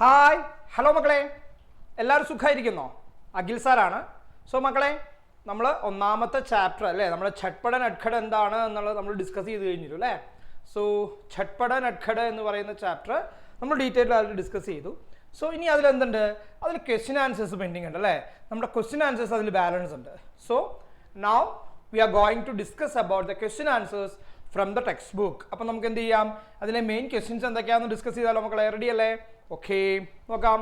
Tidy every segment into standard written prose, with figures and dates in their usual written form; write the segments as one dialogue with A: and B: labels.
A: Hi hello മക്കളെ, എല്ലാവരും സുഖമായിരിക്കുന്നോ? അഖിൽ സാറാണ്. സോ മക്കളെ, നമ്മൾ ഒന്നാമത്തെ ചാപ്റ്റർ അല്ലേ, നമ്മൾ ഛട്പട നട്ഖട എന്താണ് എന്നുള്ളത് നമ്മൾ ഡിസ്കസ് ചെയ്ത് കഴിഞ്ഞിരുന്നു അല്ലേ. സോ ഛട്പട നട്ഖട എന്ന് പറയുന്ന ചാപ്റ്റർ നമ്മൾ ഡീറ്റെയിൽ ആയിട്ട് ഡിസ്കസ് ചെയ്തു. സോ ഇനി അതിലെന്തുണ്ട്, അതിൽ ക്വസ്റ്റ്യൻ ആൻസേഴ്സ് പെൻഡിങ് ഉണ്ട് അല്ലേ. നമ്മുടെ ക്വസ്റ്റ്യൻ ആൻസേഴ്സ് അതിൽ ബാലൻസ് ഉണ്ട്. So now we are going to discuss about the question answers from the textbook. അപ്പം നമുക്ക് എന്ത് ചെയ്യാം, അതിലെ മെയിൻ ക്വസ്റ്റ്യൻസ് എന്തൊക്കെയാണെന്ന് ഡിസ്കസ് ചെയ്താലോ മക്കളെ? റെഡി അല്ലേ? ഓക്കെ, നോക്കാം.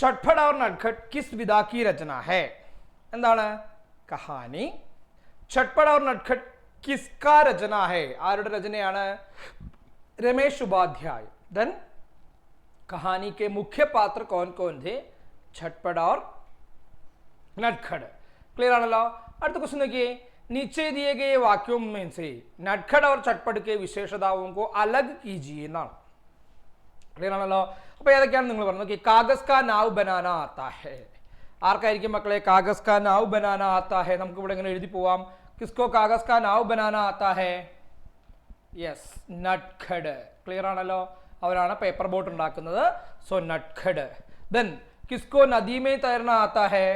A: ചട്പട और नटखट किस विधा की रचना है? എന്താണ് കഹാനി? ചട്പട और नटखट किसका रचना है? ആരുടെ രചനയാണ്? രമേശ് ഉപാധ്യായ്. देन कहानी के मुख्य पात्र कौन कौन थे? छटपट और नटखट. क्लियर ആണല്ലോ. അടുത്ത क्वेश्चन देखिए, नीचे दिए गए वाक्यों में से नटखट और चटपट के विशेषताओं को अलग कीजिए എന്നാണ്. ക്ലിയർ ആണല്ലോ. അപ്പോൾ ഏതൊക്കെയാണ് നിങ്ങൾ പറഞ്ഞത്? കാഗസ് കാ നാവ് ബനാന ആത്താ ഹെ. ആർക്കായിരിക്കും മക്കളെ കാഗസ് കാ നാവ് ബനാന ആത്താ ഹെ? നമുക്ക് ഇവിടെ ഇങ്ങനെ എഴുതി പോവാം. കിസ്കോ കാഗസ് കാ നാവ് ബനാന ആത്താ ഹെ? യെസ്, നട്ഖട്. ക്ലിയർ ആണല്ലോ. അവരാണ് പേപ്പർ ബോട്ട് ഉണ്ടാക്കുന്നത്. സോ നട്ഖട്. ദെൻ കിസ്കോ നദീമേ തൈർന ആത്താ ഹെ?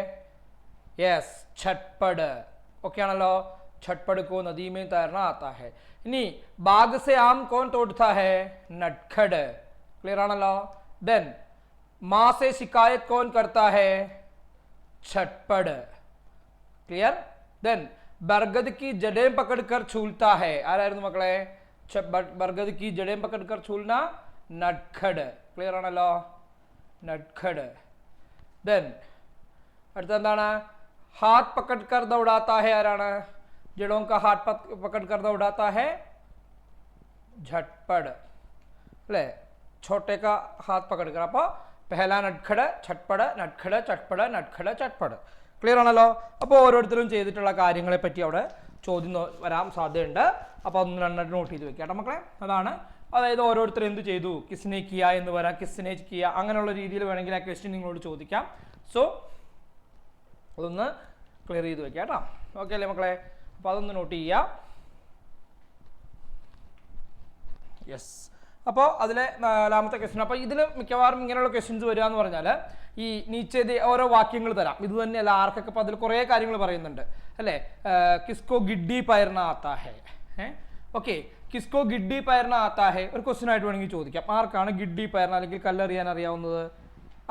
A: യെസ്, ഛട്പട്. ഓക്കെ ആണല്ലോ. ഛട്പട് കോ നദീമേ തൈർന ആത്താ ഹെ. ഇനി ബാഗ് സെ ആം കോൺ തോട്താ ഹെ? നട്ഖട്. क्लियर ആണല്ലോ. देन माँ से शिकायत कौन करता है? छटपड़. क्लियर. देन बरगद की जड़ें पकड़कर छूलता है. ആരായിരുന്നു മക്കളെ? बरगद की जड़ें पकड़कर छूलना नटखड़. क्लियर ആണല്ലോ. नटखड़. देन അടുത്ത എന്താണ്? हाथ पकड़कर दौड़ाता है. ആരാണ്? जड़ों का हाथ पकड़कर दौड़ाता है झटपड़. अല്ലേ? छोटे का हाथ पकड़कर. അപ്പോൾ पहला नटखड़, छटपड़, नटखड़, चटपड़, नटखड़, चटपड़. ക്ലിയർ ആണല്ലോ. അപ്പോൾ ഓരോരുത്തരും ചെയ്തിട്ടുള്ള കാര്യങ്ങളെ പറ്റി അവിടെ ചോദ്യം വരാൻ സാധ്യതയുണ്ട്. അപ്പോൾ ഒന്ന് രണ്ടെണ്ണം നോട്ട് ചെയ്ത് വെക്കാം കേട്ടോ മക്കളെ. അതാണ്, അതായത് ഓരോരുത്തർ എന്ത് ചെയ്തു, കിസ്നെ കിയ എന്ന് വരാം, കിസ്നെ കിയ, അങ്ങനെയുള്ള രീതിയിൽ വേണമെങ്കിൽ ആ ക്വസ്റ്റ്യൻ നിങ്ങളോട് ചോദിക്കാം. സോ അതൊന്ന് ക്ലിയർ ചെയ്ത് വെക്കാം കേട്ടോ. ഓക്കെ അല്ലേ മക്കളെ? അപ്പോൾ അതൊന്ന് നോട്ട് ചെയ്യാം. യെസ്. അപ്പോൾ അതിലെ നാലാമത്തെ ക്വസ്റ്റ്യൻ. അപ്പോൾ ഇതിൽ മിക്കവാറും ഇങ്ങനെയുള്ള ക്വസ്റ്റ്യൻസ് വരിക എന്ന് പറഞ്ഞാൽ ഈ നീച്ചേത് ഓരോ വാക്യങ്ങൾ തരാം. ഇത് തന്നെയല്ല, ആർക്കൊക്കെ ഇപ്പോൾ അതിൽ കുറേ കാര്യങ്ങൾ പറയുന്നുണ്ട് അല്ലേ. കിസ്കോ ഗിഡ്ഡി പയർന ആത്താ ഹെ? ഓക്കെ, കിസ്കോ ഗിഡ്ഡി പയർന ആത്താ ഹെ ഒരു ക്വസ്റ്റ്യൻ ആയിട്ട് വേണമെങ്കിൽ ചോദിക്കാം. ആർക്കാണ് ഗിഡ്ഡി പയർന അല്ലെങ്കിൽ കല്ലെറിയാൻ അറിയാവുന്നത്?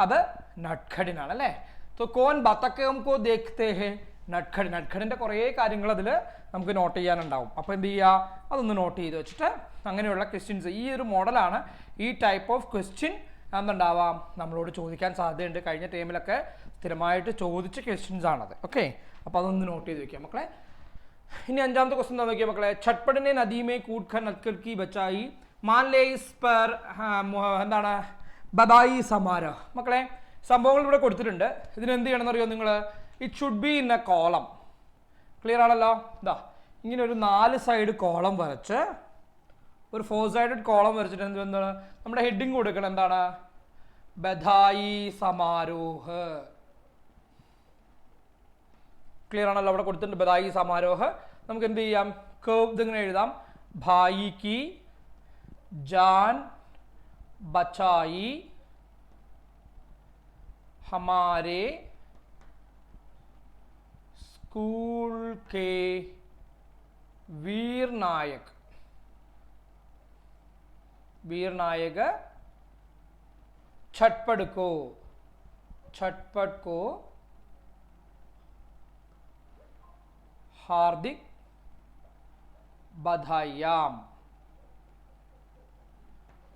A: അത് നട്ഖടിനാണ് അല്ലേ. तो कौन बतकों को देखते हैं? നട്ഖട്. നട്ഖടിൻ്റെ കുറേ കാര്യങ്ങൾ അതിൽ നമുക്ക് നോട്ട് ചെയ്യാനുണ്ടാവും. അപ്പോൾ എന്ത് ചെയ്യുക, അതൊന്ന് നോട്ട് ചെയ്ത് വെച്ചിട്ട് അങ്ങനെയുള്ള ക്വസ്റ്റ്യൻസ്, ഈ ഒരു മോഡലാണ്, ഈ ടൈപ്പ് ഓഫ് ക്വസ്റ്റ്യൻ എന്തുണ്ടാവാം നമ്മളോട് ചോദിക്കാൻ സാധ്യതയുണ്ട്. കഴിഞ്ഞ ടൈമിലൊക്കെ സ്ഥിരമായിട്ട് ചോദിച്ച ക്വസ്റ്റ്യൻസ് ആണത്. ഓക്കെ, അപ്പോൾ അതൊന്ന് നോട്ട് ചെയ്ത് വെക്കാം മക്കളെ. ഇനി അഞ്ചാമത്തെ ക്വസ്റ്റ്യൻ എന്താ നോക്കിയാൽ മക്കളെ? ഛട്പടിനെ നദീമേ കൂട്ട്ഖർ നട്ഖർ കി ബച്ചായി മാൻ ലേ ഇസ് പർ എന്താണ് ബദായി സമാരോ. മക്കളെ സംഭവങ്ങൾ ഇവിടെ കൊടുത്തിട്ടുണ്ട്. ഇതിന് എന്ത് ചെയ്യണമെന്ന് അറിയോ നിങ്ങൾ? It should be in A column. Clear ആണല്ലോ. ഇതാ ഇങ്ങനെ ഒരു 4 സൈഡ് കോളം വരച്ച്, ഒരു 4 സൈഡഡ് കോളം വരച്ചിട്ട് എന്താണ് നമ്മുടെ ഹെഡിങ് കൊടുക്കണം? എന്താണ്? ബധായി സമാരോഹ്. ക്ലിയർ ആണല്ലോ. അവിടെ കൊടുത്തിട്ടുണ്ട് ബധായി സമാരോഹ്. നമുക്ക് എന്ത് ചെയ്യാം? കേർവ് ഇതിങ്ങനെ എഴുതാം. ഭായി കി ജാൻ ബച്ചായി हमारे स्कूल के वीर नायक छटपट को हार्दिक बधाइयाം.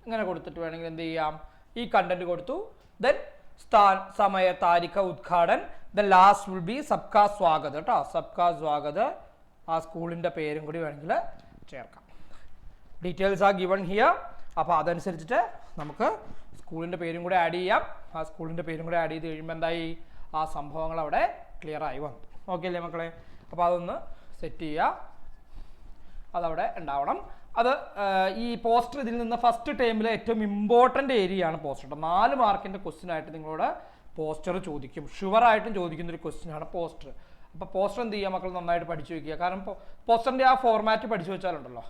A: ഇങ്ങനെ കൊടുത്തിട്ട് വേണമെങ്കിൽ എന്ത് ചെയ്യാം? ഈ കണ്ടന്റ് കൊടുത്തു. ദെൻ स्थान समय तारीख उद्घाटन. ദ ലാസ്റ്റ് വിൽ ബി സബ്കാ സ്വാഗത് കേട്ടോ. സബ്കാ സ്വാഗത്. ആ സ്കൂളിൻ്റെ പേരും കൂടി വേണമെങ്കിൽ ചേർക്കാം. ഡീറ്റെയിൽസ് ആ ഗിവൺ ഹിയർ. അപ്പോൾ അതനുസരിച്ചിട്ട് നമുക്ക് സ്കൂളിൻ്റെ പേരും കൂടെ ആഡ് ചെയ്യാം. ആ സ്കൂളിൻ്റെ പേരും കൂടെ ആഡ് ചെയ്ത് കഴിയുമ്പോൾ എന്തായി, ആ സംഭവങ്ങൾ അവിടെ ക്ലിയർ ആയി വന്നു. ഓക്കെ അല്ലേ മക്കളെ? അപ്പോൾ അതൊന്ന് സെറ്റ് ചെയ്യുക, അതവിടെ ഉണ്ടാവണം. അത് ഈ പോസ്റ്റർ ഇതിൽ നിന്ന് ഫസ്റ്റ് ടൈമിലെ ഏറ്റവും ഇമ്പോർട്ടൻ്റ് ഏരിയ ആണ് പോസ്റ്റർ. 4 മാർക്കിൻ്റെ ക്വസ്റ്റ്യൻ ആയിട്ട് നിങ്ങളോട് പോസ്റ്റർ ചോദിക്കും. ഷുവറായിട്ടും ചോദിക്കുന്നൊരു ക്വസ്റ്റ്യൻ ആണ് പോസ്റ്റർ. അപ്പോൾ പോസ്റ്റർ എന്ത് ചെയ്യുക മക്കൾ? നന്നായിട്ട് പഠിച്ചു വയ്ക്കുക. കാരണം പോസ്റ്ററിൻ്റെ ആ ഫോർമാറ്റ് പഠിച്ചു വെച്ചാലുണ്ടല്ലോ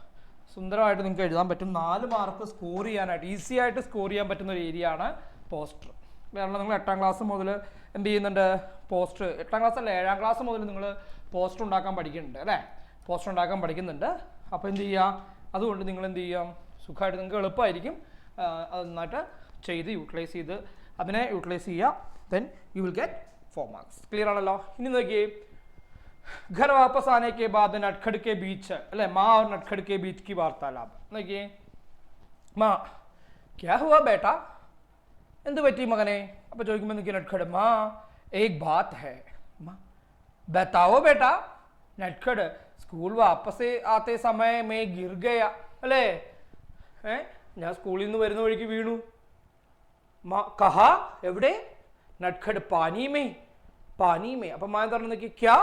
A: സുന്ദരമായിട്ട് നിങ്ങൾക്ക് എഴുതാൻ പറ്റും. 4 മാർക്ക് സ്കോർ ചെയ്യാനായിട്ട് ഈസി ആയിട്ട് സ്കോർ ചെയ്യാൻ പറ്റുന്ന ഒരു ഏരിയ ആണ് പോസ്റ്റർ. കാരണം നിങ്ങൾ 8ാം ക്ലാസ് മുതൽ എന്ത് ചെയ്യുന്നുണ്ട്, പോസ്റ്റർ, 8ാം ക്ലാസ് അല്ല 7ാം ക്ലാസ് മുതൽ നിങ്ങൾ പോസ്റ്റർ ഉണ്ടാക്കാൻ പഠിക്കുന്നുണ്ട് അല്ലേ, പോസ്റ്റർ ഉണ്ടാക്കാൻ പഠിക്കുന്നുണ്ട്. അപ്പോൾ എന്ത് ചെയ്യുക, അതുകൊണ്ട് നിങ്ങൾ എന്ത് ചെയ്യാം, സുഖമായിട്ട് നിങ്ങൾക്ക് എളുപ്പമായിരിക്കും അത് നന്നായിട്ട് ചെയ്ത് യൂട്ടിലൈസ് ചെയ്ത് അതിനെ യൂട്ടിലൈസ് ചെയ്യുക. Then you will get 4 marks. Clear ആണല്ലോ. ഇനി നോക്കിയേ, घर वापस आने के बाद नटखड़ के बीच अल्ले माँ और नटखड़ के बीच की वार्तालाप. देखिए, माँ क्या हुआ बेटा, എന്ത് പറ്റി മകനെ? അപ്പോൾ ചോദിക്കുമ്പോൾ നിൽക്കുക നട്ഖട്, മാ एक बात है. माँ बताओ बेटा. नटखड़ स्कूल वापस आते समय मैं गिर गया. അല്ലേ, ഞാൻ സ്കൂളിൽ നിന്ന് വരുന്ന വഴിക്ക് വീണു. മാ കഹാ, എവിടെ? നട്ഖട് പാനി മേ, പാനി മേ. അപ്പം മാ എന്താ പറഞ്ഞ, ക്യാ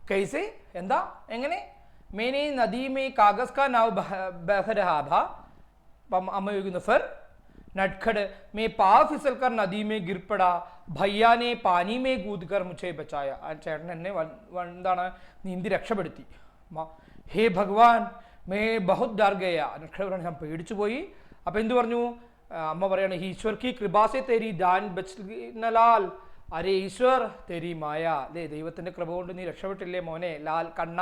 A: कैसे എന്താ എങ്ങനെ? मैंने नदी में कागज का नाव बह रहा था. अम्मा योगी फिर नटखड़ मैं पाव फिसल कर नदी में गिर पड़ा. भैया ने पानी में कूद कर मुझे बचाया. ചേട്ടൻ എന്നെ എന്താണ് നീന്തി രക്ഷപ്പെടുത്തി. ഹേ ഭഗവാൻ മേ ബഹുത് ഡർ ഗയ. നട്ഖड़ പറഞ്ഞു ഞാൻ പേടിച്ചു പോയി. അപ്പം എന്ത് പറഞ്ഞു? അമ്മ പറയാണ്, ഈശ്വർ കി കൃപാസെ തേരി ദാൻ ബച്ച്ലാൽ. അരേ ഈശ്വർ തെരി മായ. അല്ലേ, ദൈവത്തിൻ്റെ കൃപ കൊണ്ട് നീ രക്ഷപ്പെട്ടില്ലേ മോനെ, ലാൽ കണ്ണ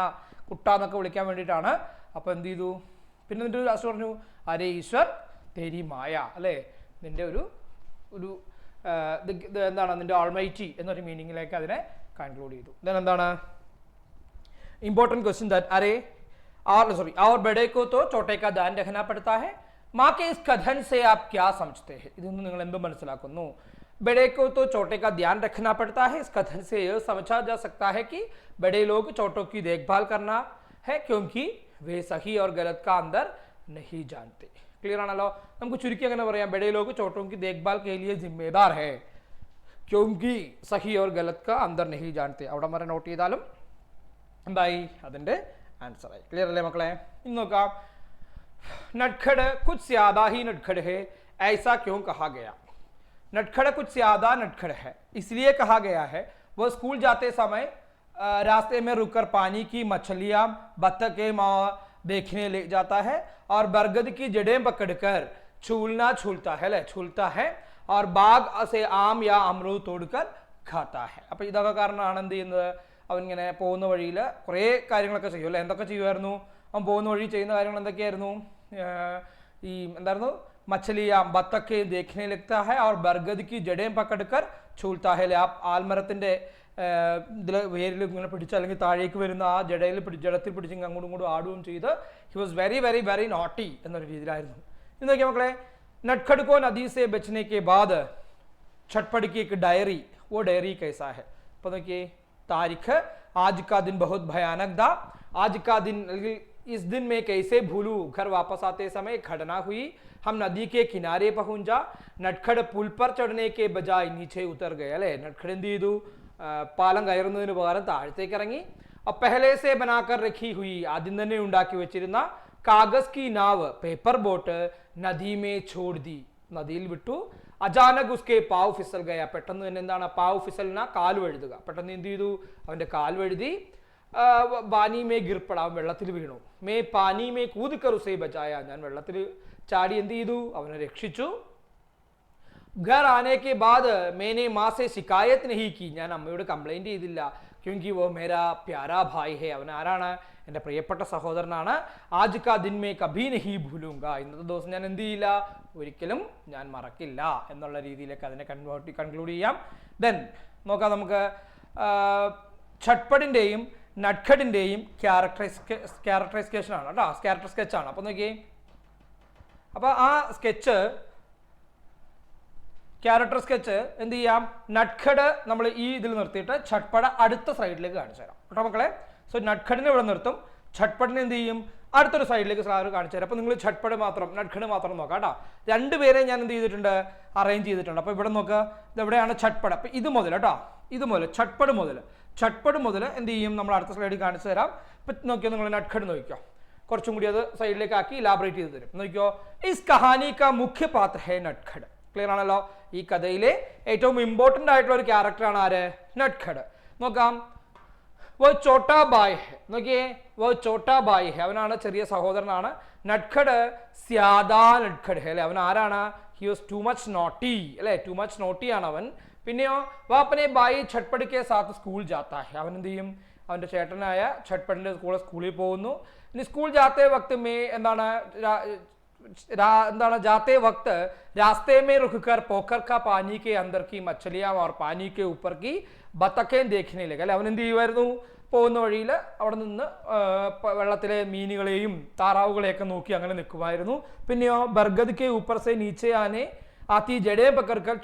A: കുട്ട എന്നൊക്കെ വിളിക്കാൻ വേണ്ടിയിട്ടാണ്. അപ്പോൾ എന്ത് ചെയ്തു, പിന്നെ നിൻ്റെ ഒരു ലാസ്റ്റ് പറഞ്ഞു, അരേ ഈശ്വർ തെരി മായ. അല്ലേ, നിൻ്റെ ഒരു എന്താണ്, നിൻ്റെ ഓൾമൈറ്റി എന്നൊരു മീനിങ്ങിലേക്ക് അതിനെ കൺക്ലൂഡ് ചെയ്തു. ദെൻ എന്താണ് ഇമ്പോർട്ടൻറ്റ് ക്വസ്റ്റ്യൻ ദാറ്റ് അരേ और बड़े को तो छोटे का ध्यान रखना पड़ता है. माँ के इस कथन से आप क्या समझते हैं? ഇതൊന്നും നിങ്ങൾ എന്ത് മനസ്സിലാക്കുന്നു? बड़े को तो छोटे का ध्यान रखना पड़ता है. इस कथन से यह समझा जा सकता है कि बड़े लोग छोटों की देखभाल करना है क्योंकि वे सही और गलत का अंदर नहीं जानते. क्लियर ആണല്ലോ. നമുക്ക് ചുരുക്കി അങ്ങനെ പറയാം, बड़े लोग छोटों की देखभाल के लिए जिम्मेदार है क्योंकि सही और गलत का अंदर नहीं जानते. അവിടെ വരെ നോട്ട് ചെയ്താലും എന്തായി, അതിൻ്റെ ആൻസർ ആയി. ക്ലിയർ അല്ലേ മക്കളെ? ഇനി നോക്കാം, नटखड़ कुछ ज्यादा ही नटखड़ है, ऐसा क्यों कहा गया? नटखड़ कुछ ज्यादा नटखड़ है इसलिए कहा गया है, वो स्कूल जाते समय रास्ते में रुककर पानी की मछलियां बत्तखें देखने ले जाता है और बरगद की जड़ें पकड़कर छूलता है और बाग से आम या अमरूद तोड़कर खाता है. അപ്പോൾ ഇതൊക്കെ കാരണമാണ് എന്ത് ചെയ്യുന്നത്, അവൻ ഇങ്ങനെ പോകുന്ന വഴിയിൽ കുറേ കാര്യങ്ങളൊക്കെ ചെയ്യും അല്ലേ. എന്തൊക്കെ ചെയ്യുമായിരുന്നു അവൻ പോകുന്ന വഴി ചെയ്യുന്ന കാര്യങ്ങൾ എന്തൊക്കെയായിരുന്നു? ഈ എന്തായിരുന്നു, മച്ചലിയാം ബത്തക്കെ ദേഖനെ ലഗ്താ ഹൈ और बरगद की जड़ें पकड़कर छूलता है. ആൽമരത്തിൻ്റെ ഇതിൽ വേരിൽ ഇങ്ങനെ പിടിച്ച് അല്ലെങ്കിൽ താഴേക്ക് വരുന്ന ആ ജഡത്തിൽ പിടിച്ച് അങ്ങോട്ടും ഇങ്ങോട്ടും ആടുകയും ചെയ്ത് he was very very very naughty എന്നൊരു രീതിയിലായിരുന്നു. ഇന്ന് നോക്കിയാൽ മക്കളെ, नटखड़ को नदी से बचने के बाद छटपड़ की एक डायरी, वो डायरी कैसा है? അപ്പോൾ നോക്കിയേ, तारीख आज का दिन बहुत भयानक था. आज का दिन इस दिन में कैसे भूलूं, घर वापस आते समय घटना हुई. हम नदी के किनारे पहुंचा. नटखड़ पुल पर चढ़ने के बजाय नीचे उतर गए. अല്ലേ, नटखड़ എന്ത് ചെയ്തു, പാലം കയറുന്നതിന് പകരം താഴത്തേക്ക് ഇറങ്ങി. अब पहले से बनाकर रखी हुई, ആദ്യം തന്നെ ഉണ്ടാക്കി വെച്ചിരുന്ന कागज की नाव, पेपर बोट नदी में छोड़ दी, നദിയിൽ വിട്ടു. അചാനക് ഉസ്കെ പാവ് ഫിസൽ ഗയ, പെട്ടെന്ന് തന്നെ എന്താണ് പാവ് ഫിസലിന, കാൽ വഴുതുക. പെട്ടെന്ന് എന്ത് ചെയ്തു, അവൻ്റെ കാൽ വഴുതി. പാനി മേ ഗിർപ്പട, അവൻ വെള്ളത്തിൽ വീണു. മേ പാനി മേ കൂതിക്കർ ഉസേ ബച്ചായ, ഞാൻ വെള്ളത്തിൽ ചാടി എന്ത് ചെയ്തു, അവനെ രക്ഷിച്ചു. घर आने के बाद मैंने माँ से शिकायत नहीं की, ഞാൻ അമ്മയോട് കംപ്ലൈൻറ്റ് ചെയ്തില്ല. क्योंकि वो मेरा प्यारा भाई है, അവൻ ആരാണ്, എൻ്റെ പ്രിയപ്പെട്ട സഹോദരനാണ്. ആജ് കാ ദിൻ മേ കഭി നഹി ഭൂലൂങ്ക, ഇന്നത്തെ ദിവസം ഞാൻ എന്ത് ചെയ്യില്ല, ഒരിക്കലും ഞാൻ മറക്കില്ല എന്നുള്ള രീതിയിലേക്ക് അതിനെ കൺക്ലൂഡ് ചെയ്യാം. ദെൻ നോക്കാം നമുക്ക് ഛട്പടിൻ്റെയും നട്ഖഡിൻ്റെയും ക്യാരക്ടറൈസേഷനാണ് കേട്ടോ, ക്യാരക്ടർ സ്കെച്ചാണ്. അപ്പോൾ നോക്കിയേ, അപ്പോൾ ആ സ്കെച്ച് ക്യാരക്ടർ സ്കെച്ച് എന്ത് ചെയ്യാം, നട്ഖഡ് നമ്മൾ ഈ ഇതിൽ നിർത്തിയിട്ട് ഛട്പട അടുത്ത സൈഡിലേക്ക് കാണിച്ചു തരാം കേട്ടോ മക്കളെ. സോ നട്ഖഡിനെ ഇവിടെ നിർത്തും, ഛട്പടിനെ എന്ത് ചെയ്യും, അടുത്തൊരു സൈഡിലേക്ക് സാറ് കാണിച്ചു തരാം. അപ്പോൾ നിങ്ങൾ ഛട്പട് മാത്രം നട്ഖഡ് മാത്രം നോക്കാം കേട്ടോ. രണ്ടുപേരെ ഞാൻ എന്ത് ചെയ്തിട്ടുണ്ട്, അറേഞ്ച് ചെയ്തിട്ടുണ്ട്. അപ്പോൾ ഇവിടെ നോക്കുക, ഇതെവിടെയാണ് ഛട്പട്. അപ്പോൾ ഇത് മുതൽ കേട്ടോ, ഇത് മുതൽ ഛട്പട് മുതൽ എന്ത് ചെയ്യും, നമ്മൾ അടുത്ത സ്ലൈഡിൽ കാണിച്ചു തരാം. ഇപ്പം നോക്കിയോ, നിങ്ങൾ നട്ഖഡ് നോക്കിയോ, കുറച്ചും കൂടി അത് സൈഡിലേക്ക് ആക്കി ഇലാബറേറ്റ് ചെയ്ത് തരും. നോക്കിയോ, ഇസ് കഹാനി കാ മുഖ്യ പാത്ര ഹേ നട്ഖഡ്. ക്ലിയർ ആണല്ലോ. ഈ കഥയിലെ ഏറ്റവും ഇമ്പോർട്ടൻ്റ് ആയിട്ടുള്ള ഒരു ക്യാരക്ടറാണ് ആര്, നട്ഖഡ്. നോക്കാം, वो छोटा भाई है നോക്കിയേ वो छोटा भाई है അവനാണ് ചെറിയ സഹോദരനാണ് നട്ഖഡ് സ്യാദാ നട്ഖഡ് है അല്ലേ അവൻ ആരാണ് he was too much naughty അല്ലേ too much naughty ആണ് അവൻ പിന്നെയോ वो अपने भाई छटपट के साथ स्कूल जाता है അവൻ എന്ത് ചെയ്യും അവന്റെ ചേട്ടനായ ഛട്പടിന്റെ കൂടെ സ്കൂളിൽ പോകുന്നു ഇനി സ്കൂൾ जाते वक्त में എന്താണ് जाते वक्त रास्ते में रुककर पोखर का पानी के अंदर की मछलियां और पानी के ऊपर की बतखें देखने लगे അല്ലെ അവൻ എന്ത് ചെയ്യുമായിരുന്നു പോകുന്ന വഴിയിൽ അവിടെ നിന്ന് വെള്ളത്തിലെ മീനുകളെയും താറാവുകളെയൊക്കെ നോക്കി അങ്ങനെ നിൽക്കുമായിരുന്നു പിന്നെയോ ബർഗദ് കെ ഊപ്പർ സെ നീച്ചെ ആനെ ആത്തി ജഡേ പക്കർക്കർ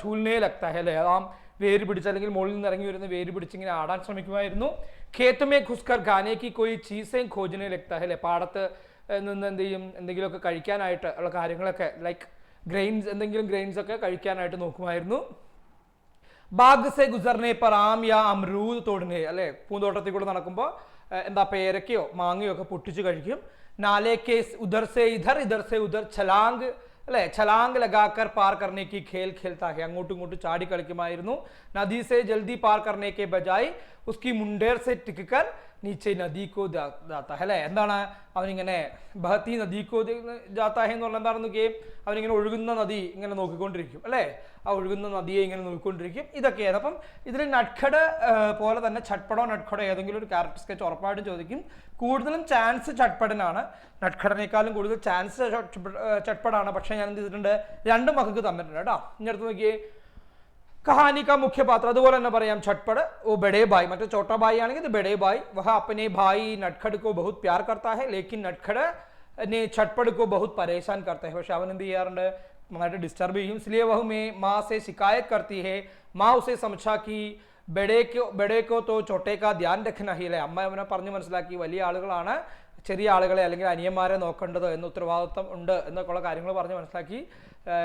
A: ചൂലിനെ ലഗ്താ ഹെ അല്ലേ ആ വേര് പിടിച്ച് അല്ലെങ്കിൽ മുകളിൽ നിന്ന് ഇറങ്ങി വരുന്ന വേര് പിടിച്ച് ഇങ്ങനെ ആടാൻ ശ്രമിക്കുമായിരുന്നു ഖേത്തുമേ ഖുസ്കർ ഖാനെ കി കോയി ചീസേം ഖോജനെ ലഗ്താ ഹെ അല്ലേ പാടത്ത് നിന്ന് എന്ത് ചെയ്യും എന്തെങ്കിലുമൊക്കെ കഴിക്കാനായിട്ട് ഉള്ള കാര്യങ്ങളൊക്കെ ലൈക്ക് ഗ്രെയിൻസ് എന്തെങ്കിലും ഗ്രെയിൻസ് ഒക്കെ കഴിക്കാനായിട്ട് നോക്കുമായിരുന്നു ബാഗ് സെ ഗുസർനെ പർ ആം യാ അമ്രൂദ് തോടനെ അല്ലെ പൂന്തോട്ടത്തിൽ കൂടെ നടക്കുമ്പോൾ എന്താ പേരക്കയോ മാങ്ങയോ ഒക്കെ പൊട്ടിച്ച് കഴിക്കും നാലേ കെ ഉദർ സെ ഇധർ ഇധർ സെ ഉദർ ഛലാങ് അല്ലെ ഛലാങ് ലഗാക്കർ പാർ കർനെ കി ഖേൽ ഖേൽത്താ ഹെ അങ്ങോട്ടും ഇങ്ങോട്ടും ചാടി കളിക്കുമായിരുന്നു നദി സെ ജൽദി പാർ കർനെ കെ ബജായ് ഉസ്കി മുണ്ടേർ സെ ടിക്കർ നീച്ചെ നദിക്കോ ജാത്ത അല്ലെ എന്താണ് അവനിങ്ങനെ ബഹത്തി നദിക്കോ ജാത്ത ഹെ എന്ന് പറഞ്ഞാൽ എന്താണെന്ന് നോക്കിയേ അവനിങ്ങനെ ഒഴുകുന്ന നദി ഇങ്ങനെ നോക്കിക്കൊണ്ടിരിക്കും അല്ലേ ആ ഒഴുകുന്ന നദിയെ ഇങ്ങനെ നോക്കിക്കൊണ്ടിരിക്കും ഇതൊക്കെയാണ് അപ്പം ഇതിൽ നട്ഖഡ് പോലെ തന്നെ ഛട്പടോ നട്ഖടോ ഏതെങ്കിലും ഒരു ക്യാരക്ടർ സ്കെച്ച് ഉറപ്പായിട്ടും ചോദിക്കും കൂടുതലും ചാൻസ് ഛട്പടനാണ് നട്ഖഡിനേക്കാളും കൂടുതൽ ചാൻസ് ഛട്പടാണ് പക്ഷേ ഞാൻ എന്ത് ചെയ്തിട്ടുണ്ട് രണ്ട് മക്കൾക്ക് തന്നിട്ടുണ്ട് കേട്ടോ ഇനി അടുത്ത് നോക്കിയേ कहानी का मुख्य पात्र അതുപോലെ തന്നെ പറയാം छटपड़ वो बड़े भाई मतलब छोटा भाई ആണെങ്കിൽ ഇത് बड़े भाई वह अपने भाई नटखड़ को बहुत प्यार करता है लेकिन नटखड़ ने छटपड़ को बहुत परेशान करता है പക്ഷെ അവൻ എന്ത് ചെയ്യാറുണ്ട് നന്നായിട്ട് ഡിസ്റ്റർബ് ചെയ്യും इसलिए वह माँ से शिकायत करती है माँ उसे समझा कि बड़े को तो छोटे का ध्यान रखना ही അല്ലേ അമ്മ അവനെ പറഞ്ഞു മനസ്സിലാക്കി വലിയ ആളുകളാണ് ചെറിയ ആളുകളെ അല്ലെങ്കിൽ അനിയന്മാരെ നോക്കേണ്ടത് എന്ന ഉത്തരവാദിത്വം ഉണ്ട് എന്നൊക്കെയുള്ള കാര്യങ്ങൾ പറഞ്ഞ് മനസ്സിലാക്കി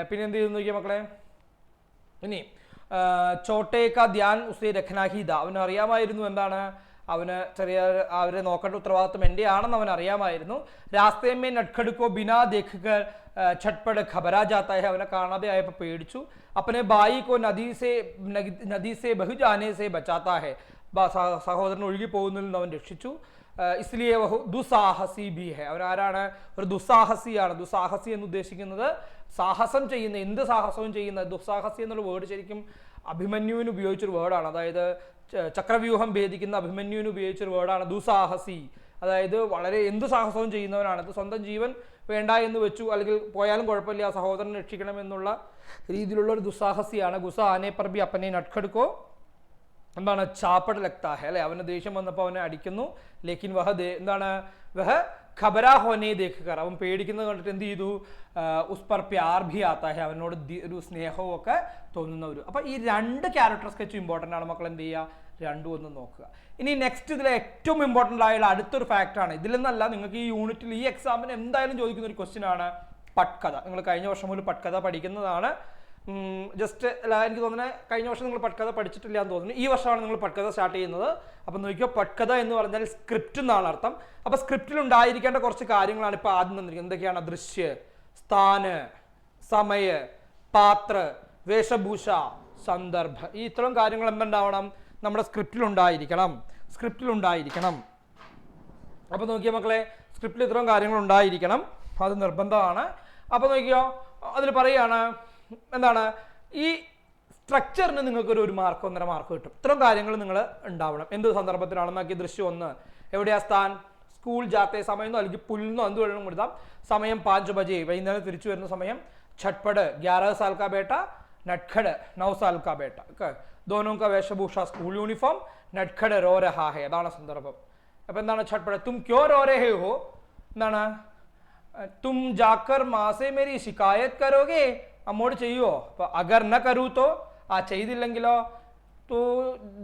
A: പിന്നെ എന്ത് ചെയ്തു നോക്കിയാൽ മക്കളെ ഇനി ചോട്ടേക്ക ധ്യാൻ ഉസേ രഖ്നാഹിദ അവന് അറിയാമായിരുന്നു എന്താണ് അവന് ചെറിയ അവരെ നോക്കേണ്ട ഉത്തരവാദിത്വം എൻ്റെ ആണെന്ന് അവൻ അറിയാമായിരുന്നു രാസ്തേമേ നട്ഖടുക്കോ ബിനാ ദേഖ്കർ ഛട്പട് ഖബരാ ജാത്ത ഹെ അവനെ കാണാതെ ആയപ്പോൾ പേടിച്ചു अपने भाई को नदी से बहु जाने से बचाता है സഹോദരൻ ഒഴുകി പോകുന്നതിൽ നിന്ന് അവൻ രക്ഷിച്ചു इसलिए वह ദുസ്സാഹസി ബി ഹെ അവൻ ആരാണ് ഒരു ദുസ്സാഹസിയാണ് ദുസ്സാഹസി എന്ന് ഉദ്ദേശിക്കുന്നത് സാഹസം ചെയ്യുന്ന എന്ത് സാഹസവും ചെയ്യുന്ന ദുസ്സാഹസി എന്നുള്ള വേർഡ് ശരിക്കും അഭിമന്യുവിന് ഉപയോഗിച്ചൊരു വേർഡാണ് അതായത് ചക്രവ്യൂഹം ഭേദിക്കുന്ന അഭിമന്യുവിന് ഉപയോഗിച്ചൊരു വേർഡാണ് ദുസ്സാഹസി അതായത് വളരെ എന്ത് സാഹസവും ചെയ്യുന്നവനാണ് അത് സ്വന്തം ജീവൻ വേണ്ട എന്ന് വെച്ചു അല്ലെങ്കിൽ പോയാലും കുഴപ്പമില്ല സഹോദരനെ രക്ഷിക്കണം എന്നുള്ള രീതിയിലുള്ള ഒരു ദുസ്സാഹസിയാണ് ഗുസ ആനെ പർ ബി അപ്പനെ നട്ഖടുക്കോ എന്താണ് ചാപ്പട് ലഗ്താ ഹെ അല്ലെ അവന് ദേഷ്യം വന്നപ്പോൾ അവനെ അടിക്കുന്നു ലേക്കിൻ വഹ എന്താണ് വഹ ഖബരാ ഹോനെ ദേഖർ അവൻ പേടിക്കുന്നത് കണ്ടിട്ട് എന്ത് ചെയ്തു ഉസ് പർ പ്യാർ ഭി ആത്താ ഹെ അവനോട് ഒരു സ്നേഹവും ഒക്കെ തോന്നുന്നവരും അപ്പൊ ഈ രണ്ട് ക്യാരക്ടർ സ്കെച്ചും ഇമ്പോർട്ടൻ്റ് ആണ് മക്കൾ എന്ത് ചെയ്യുക രണ്ടും ഒന്ന് നോക്കുക ഇനി നെക്സ്റ്റ് ഇതിലെ ഏറ്റവും ഇമ്പോർട്ടൻ്റ് ആയുള്ള അടുത്തൊരു ഫാക്ടറാണ് ഇതിൽ നിന്നല്ല നിങ്ങൾക്ക് ഈ യൂണിറ്റിൽ ഈ എക്സാമിന് എന്തായാലും ചോദിക്കുന്ന ഒരു ക്വസ്റ്റ്യൻ ആണ് പട്കഥ നിങ്ങൾ കഴിഞ്ഞ വർഷം മുതൽ പട്കഥ പഠിക്കുന്നതാണ് ജസ്റ്റ് അല്ല എനിക്ക് തോന്നുന്നത് കഴിഞ്ഞ വർഷം നിങ്ങൾ പട്കഥ പഠിച്ചിട്ടില്ല എന്ന് തോന്നുന്നു ഈ വർഷമാണ് നിങ്ങൾ പട്കഥ സ്റ്റാർട്ട് ചെയ്യുന്നത് അപ്പം നോക്കിയോ പട്കഥ എന്ന് പറഞ്ഞാൽ സ്ക്രിപ്റ്റ് എന്നാണ് അർത്ഥം അപ്പം സ്ക്രിപ്റ്റിൽ ഉണ്ടായിരിക്കേണ്ട കുറച്ച് കാര്യങ്ങളാണ് ഇപ്പോൾ ആദ്യം തന്നിരിക്കുന്നത് എന്തൊക്കെയാണ് ദൃശ്യ സ്ഥാന സമയ പാത്ര വേഷഭൂഷ സന്ദർഭ ഈ ഇത്തരം കാര്യങ്ങൾ എന്തുണ്ടാവണം നമ്മുടെ സ്ക്രിപ്റ്റിൽ ഉണ്ടായിരിക്കണം അപ്പോൾ നോക്കിയോ മക്കളെ സ്ക്രിപ്റ്റിൽ ഇത്തരം കാര്യങ്ങൾ ഉണ്ടായിരിക്കണം അത് നിർബന്ധമാണ് അപ്പോൾ നോക്കിയോ അതിൽ പറയുകയാണ് എന്താണ് ഈ സ്ട്രക്ചറിന് നിങ്ങൾക്കൊരു 1 മാർക്ക് 1.5 മാർക്ക് കിട്ടും ഇത്തരം കാര്യങ്ങൾ നിങ്ങൾ ഉണ്ടാവണം എന്ത് സന്ദർഭത്തിലാണെന്നാക്കി ദൃശ്യം 1 എവിടെയാ സ്ഥാൻ സ്കൂൾ ജാത്തെ സമയം അല്ലെങ്കിൽ പുല്ലെന്നോ എന്ത് വേണമെങ്കിലും കൊടുത്താം സമയം 5 ബജെ വൈകുന്നേരം തിരിച്ചു വരുന്ന സമയം छटपड़ 11 साल का बेटा नटखड़ 9 साल का बेटा दोनों का वेशभूषा स्कूल यूनिफॉर्म नटखड़ रो रहा है അതാണ് സന്ദർഭം അപ്പോൾ എന്താണ് छटपड़ तुम क्यों रो रहे हो എന്താണ് तुम जाकर माँ से मेरी शिकायत करोगे അമ്മോട് ചെയ്യുമോ അപ്പോൾ അഗർ ന കരൂ തോ ആ ചെയ്തില്ലെങ്കിലോ തോ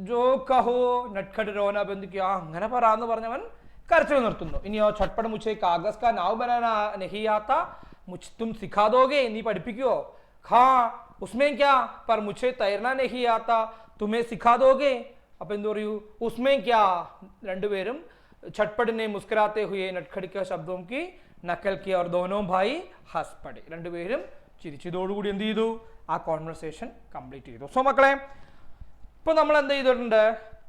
A: ജോ കഹോ നട്ഖഡ് രോന ബന്ധിക്കുക അങ്ങനെ പറയാന്ന് പറഞ്ഞവൻ കരച്ചിൽ നിർത്തുന്നു ഇനിയോ छटपड़ मुझे कागज का नाव बनाना नहीं आता मुझ तुम सिखा दोगे നീ പഠിപ്പിക്കുമോ हाँ उसमें क्या पर मुझे तैरना नहीं आता तुम्हें सिखा दोगे അപ്പോൾ എന്ത് പറയൂ उसमें क्या രണ്ടുപേരും छटपड़ ने मुस्कुराते हुए नटखड़ के शब्दों की नकल की और दोनों भाई हंस पड़े രണ്ടുപേരും ചിരിച്ചതോടുകൂടി എന്ത് ചെയ്തു ആ കോൺവെർസേഷൻ കംപ്ലീറ്റ് ചെയ്തു സോ മക്കളെ ഇപ്പോൾ നമ്മൾ എന്ത് ചെയ്തിട്ടുണ്ട്,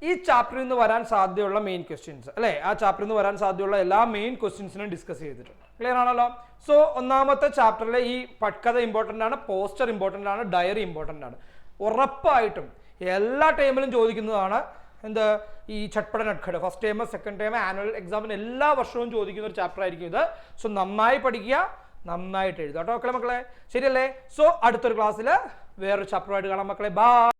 A: ഈ ചാപ്റ്ററിൽ നിന്ന് വരാൻ സാധ്യതയുള്ള മെയിൻ ക്വസ്റ്റ്യൻസ് അല്ലേ, ആ ചാപ്റ്ററിൽ നിന്ന് വരാൻ സാധ്യതയുള്ള എല്ലാ മെയിൻ ക്വസ്റ്റ്യൻസിനും ഡിസ്കസ് ചെയ്തിട്ടുണ്ട്. ക്ലിയർ ആണല്ലോ. സോ ഒന്നാമത്തെ ചാപ്റ്ററിലെ ഈ പട്കഥ ഇമ്പോർട്ടൻ്റ് ആണ്, പോസ്റ്റർ ഇമ്പോർട്ടൻ്റ് ആണ്, ഡയറി ഇമ്പോർട്ടൻ്റ് ആണ്. ഉറപ്പായിട്ടും എല്ലാ ടൈമിലും ചോദിക്കുന്നതാണ് എന്ത്, ഈ Chatpata Natkhat. First time, second time, annual എക്സാമിന് എല്ലാ വർഷവും ചോദിക്കുന്ന ഒരു ചാപ്റ്റർ ആയിരിക്കും ഇത്. സോ നന്നായി പഠിക്കുക, നന്നായിട്ട് എഴുതുക കേട്ടോ മക്കളെ. ശരിയല്ലേ? സോ അടുത്തൊരു ക്ലാസ്സിൽ വേറൊരു ചാപ്റ്ററുമായിട്ട് കാണാം മക്കളെ. ബൈ.